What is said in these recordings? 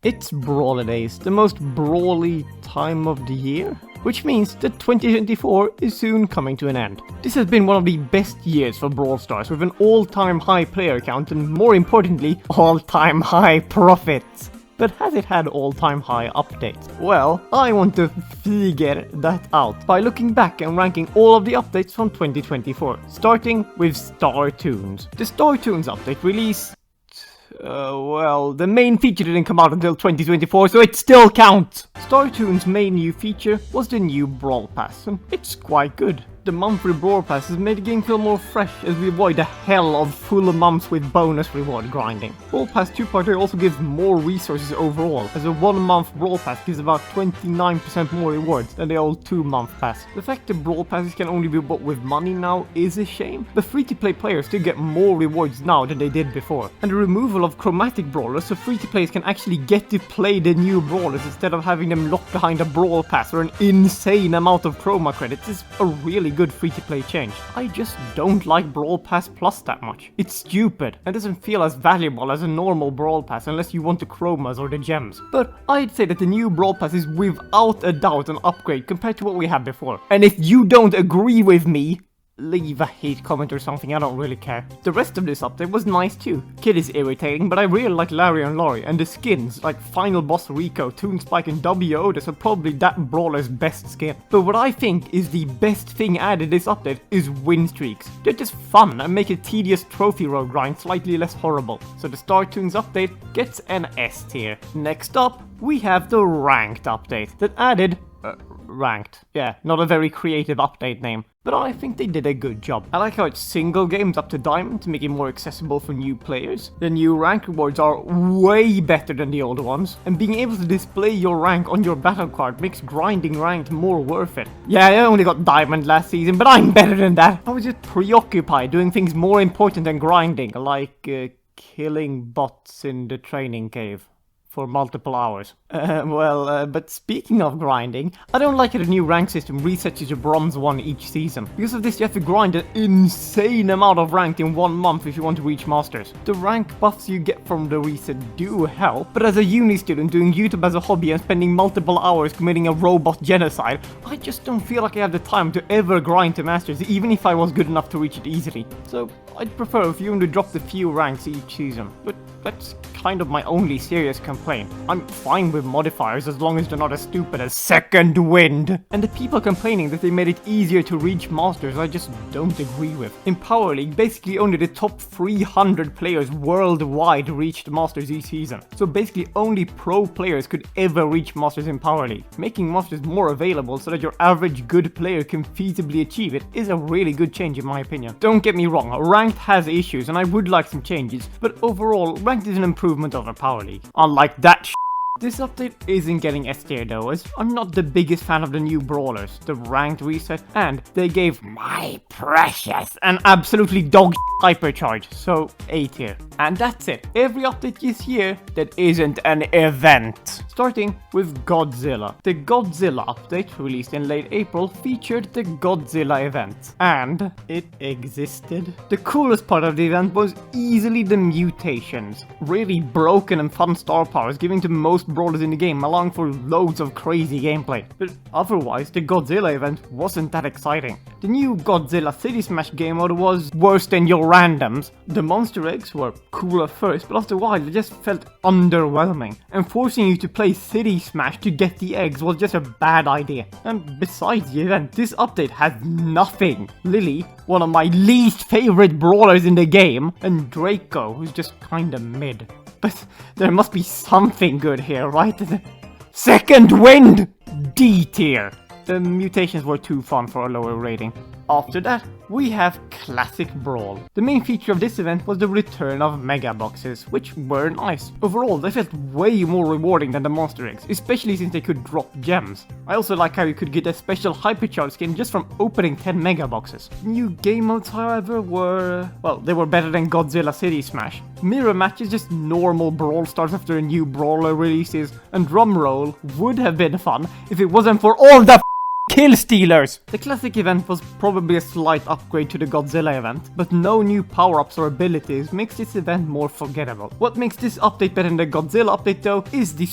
It's Brawler Days, the most brawly time of the year, which means that 2024 is soon coming to an end. This has been one of the best years for Brawl Stars, with an all-time high player count and, more importantly, all-time high profits. But has it had all-time high updates? Well, I want to figure that out by looking back and ranking all of the updates from 2024, starting with Star Toons. The Star Toons update released... well, the main feature didn't come out until 2024, so it still counts! Star Toons' main new feature was the new Brawl Pass, and it's quite good. The monthly Brawl Pass has made the game feel more fresh as we avoid the hell of full months with bonus reward grinding. Brawl Pass 2.0 also gives more resources overall, as a 1 month Brawl Pass gives about 29% more rewards than the old 2-month pass. The fact that Brawl Passes can only be bought with money now is a shame, but free-to-play players still get more rewards now than they did before. And the removal of chromatic brawlers, so free-to-players can actually get to play the new brawlers instead of having them locked behind a Brawl Pass or an insane amount of chroma credits, is a really good free-to-play change. I just don't like Brawl Pass Plus that much. It's stupid and doesn't feel as valuable as a normal Brawl Pass unless you want the chromas or the gems. But I'd say that the new Brawl Pass is without a doubt an upgrade compared to what we had before. And if you don't agree with me, leave a hate comment or something, I don't really care. The rest of this update was nice too. Kid is irritating, but I really like Larry and Laurie, and the skins, like Final Boss Rico, Toon Spike and W Otis, are probably that brawler's best skin. But what I think is the best thing added this update is win streaks. They're just fun and make a tedious trophy road grind slightly less horrible. So the Star Toons update gets an S tier. Next up, we have the Ranked update that added... Ranked. Yeah, not a very creative update name, but I think they did a good job. I like how it's single games up to Diamond to make it more accessible for new players. The new rank rewards are way better than the old ones, and being able to display your rank on your battle card makes grinding ranked more worth it. Yeah, I only got Diamond last season, but I'm better than that. I was just preoccupied doing things more important than grinding, like killing bots in the training cave for multiple hours. But speaking of grinding, I don't like how the new rank system resets you to Bronze 1 each season. Because of this, you have to grind an insane amount of rank in 1 month if you want to reach Masters. The rank buffs you get from the reset do help, but as a uni student doing YouTube as a hobby and spending multiple hours committing a robot genocide, I just don't feel like I have the time to ever grind to Masters, even if I was good enough to reach it easily. So I'd prefer if you only dropped a few ranks each season, but that's kind of my only serious complaint. I'm fine with modifiers as long as they're not as stupid as Second Wind. And the people complaining that they made it easier to reach Masters, I just don't agree with. In Power League, basically only the top 300 players worldwide reached Masters each season. So basically only pro players could ever reach Masters in Power League. Making Masters more available so that your average good player can feasibly achieve it is a really good change in my opinion. Don't get me wrong, Ranked has issues and I would like some changes, but overall, Ranked is an improvement over Power League. Unlike that This update isn't getting S tier though, as I'm not the biggest fan of the new brawlers, the ranked reset, and they gave my precious an absolutely dog hypercharge, so A tier. And that's it. Every update this year that isn't an event. Starting with Godzilla. The Godzilla update, released in late April, featured the Godzilla event. And it existed. The coolest part of the event was easily the mutations. Really broken and fun star powers given to most brawlers in the game, allowing for loads of crazy gameplay. But otherwise, the Godzilla event wasn't that exciting. The new Godzilla City Smash game mode was worse than your randoms. The monster eggs were cool at first, but after a while they just felt underwhelming. And forcing you to play City Smash to get the eggs was just a bad idea. And besides the event, this update has nothing. Lily, one of my least favorite brawlers in the game, and Draco, who's just kinda mid. But there must be something good here, right? Second Wind! D tier. The mutations were too fun for a lower rating. After that, we have Classic Brawl. The main feature of this event was the return of Mega Boxes, which were nice. Overall, they felt way more rewarding than the Monster Eggs, especially since they could drop gems. I also like how you could get a special Hypercharge skin just from opening 10 Mega Boxes. New game modes, however, were... well, they were better than Godzilla City Smash. Mirror matches, just normal Brawl Stars after a new Brawler releases, and Drumroll would have been fun if it wasn't for all the Kill stealers! The classic event was probably a slight upgrade to the Godzilla event, but no new power-ups or abilities makes this event more forgettable. What makes this update better than the Godzilla update though is the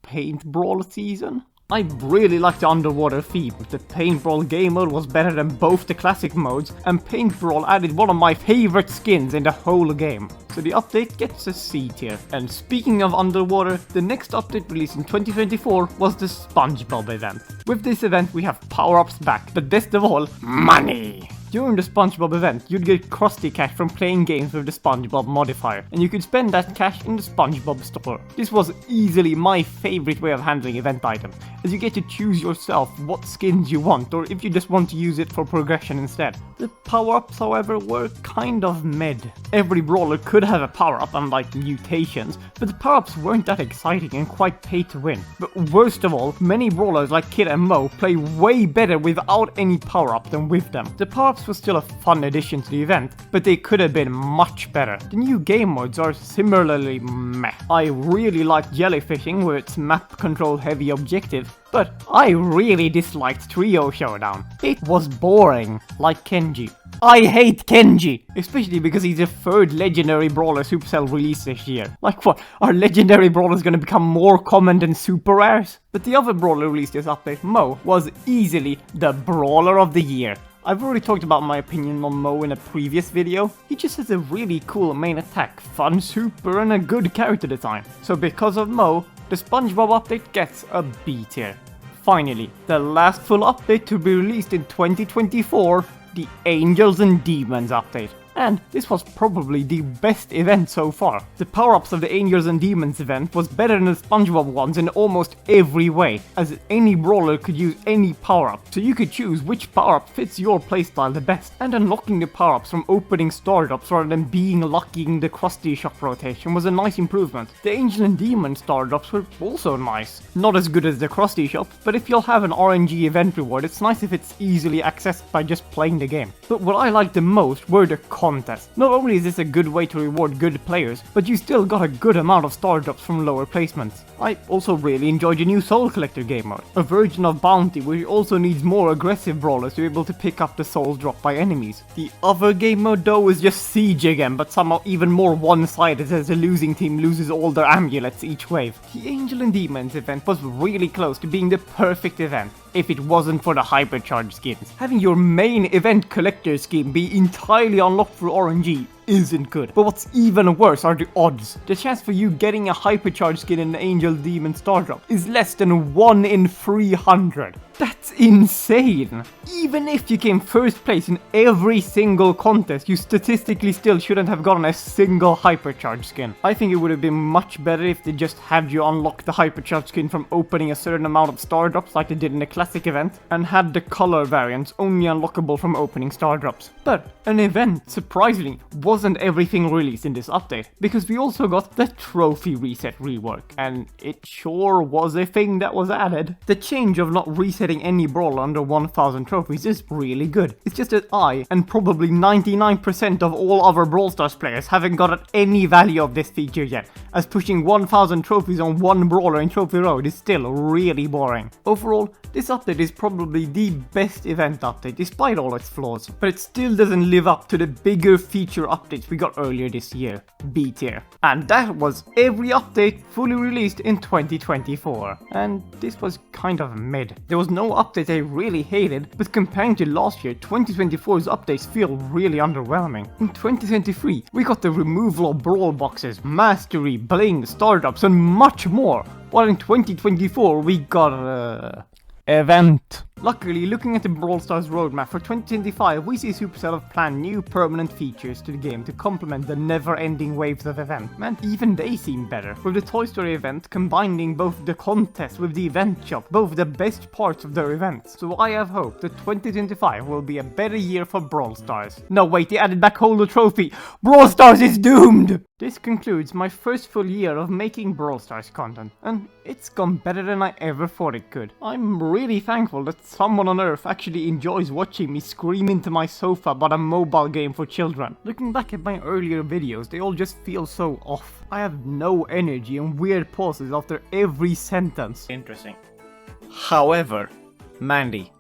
Paint Brawl season. I really like the underwater theme. The Paint Brawl game mode was better than both the classic modes, and Paint Brawl added one of my favorite skins in the whole game. So the update gets a C tier. And speaking of underwater, the next update released in 2024 was the SpongeBob event. With this event we have power-ups back, but best of all, money! During the SpongeBob event, you'd get Krusty cash from playing games with the SpongeBob modifier, and you could spend that cash in the SpongeBob store. This was easily my favorite way of handling event items, as you get to choose yourself what skins you want, or if you just want to use it for progression instead. The power-ups, however, were kind of mid. Every brawler could have a power-up, unlike mutations, but the power-ups weren't that exciting and quite pay to win. But worst of all, many brawlers like Kid and Mo play way better without any power-up than with them. The power-ups was still a fun addition to the event, but they could have been much better. The new game modes are similarly meh. I really liked jellyfishing with its map control heavy objective, but I really disliked Trio Showdown. It was boring, like Kenji. I hate Kenji! Especially because he's the third legendary brawler Supercell released this year. Like what, are legendary brawlers gonna become more common than super rares? But the other brawler released this update, Mo, was easily the brawler of the year. I've already talked about my opinion on Mo in a previous video. He just has a really cool main attack, fun super, and a good character design. So because of Mo, the SpongeBob update gets a B tier. Finally, the last full update to be released in 2024, the Angels and Demons update. And this was probably the best event so far. The power-ups of the Angels and Demons event was better than the SpongeBob ones in almost every way, as any brawler could use any power-up, so you could choose which power-up fits your playstyle the best. And unlocking the power-ups from opening star-drops rather than being lucky in the Krusty shop rotation was a nice improvement. The Angel and Demon star-drops were also nice. Not as good as the Krusty shop, but if you'll have an RNG event reward, it's nice if it's easily accessed by just playing the game. But what I liked the most were the contest. Not only is this a good way to reward good players, but you still got a good amount of star drops from lower placements. I also really enjoyed the new Soul Collector game mode, a version of Bounty which also needs more aggressive brawlers to be able to pick up the souls dropped by enemies. The other game mode though is just Siege again, but somehow even more one-sided as the losing team loses all their amulets each wave. The Angel and Demons event was really close to being the perfect event, if it wasn't for the hypercharge skins. Having your main event collector skin be entirely unlocked through RNG isn't good. But what's even worse are the odds. The chance for you getting a hypercharge skin in an Angel Demon Star Drop is less than 1 in 300. That's insane! Even if you came first place in every single contest, you statistically still shouldn't have gotten a single hypercharge skin. I think it would have been much better if they just had you unlock the hypercharge skin from opening a certain amount of star drops like they did in the classic event, and had the color variants only unlockable from opening star drops. But an event, surprisingly, wasn't everything released in this update, because we also got the trophy reset rework, and it sure was a thing that was added. The change of not resetting any brawler under 1000 trophies is really good. It's just that I, and probably 99% of all other Brawl Stars players, haven't gotten any value of this feature yet, as pushing 1000 trophies on one brawler in Trophy Road is still really boring. Overall, this update is probably the best event update despite all its flaws, but it still doesn't live up to the bigger feature updates we got earlier this year, B tier. And that was every update fully released in 2024. And this was kind of mid. There was no update I really hated, but comparing to last year, 2024's updates feel really underwhelming. In 2023, we got the removal of Brawl Boxes, Mastery, Bling, Startups, and much more. While in 2024, we got event. Luckily, looking at the Brawl Stars roadmap for 2025, we see Supercell have planned new permanent features to the game to complement the never-ending waves of event, and even they seem better, with the Toy Story event combining both the contest with the event shop, both the best parts of their events. So I have hope that 2025 will be a better year for Brawl Stars. No wait, they added back Hold the Trophy! Brawl Stars is doomed! This concludes my first full year of making Brawl Stars content, and it's gone better than I ever thought it could. I'm really thankful that someone on Earth actually enjoys watching me scream into my sofa about a mobile game for children. Looking back at my earlier videos, they all just feel so off. I have no energy and weird pauses after every sentence. Interesting. However, Mandy,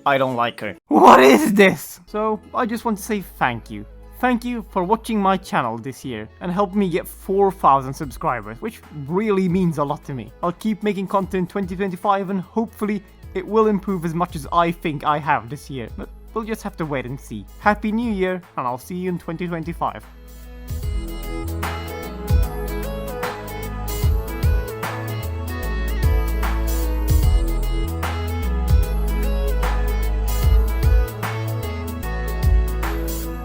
I don't like her. What is this? So, I just want to say thank you. Thank you for watching my channel this year and helped me get 4,000 subscribers, which really means a lot to me. I'll keep making content in 2025 and hopefully it will improve as much as I think I have this year. But we'll just have to wait and see. Happy New Year, and I'll see you in 2025.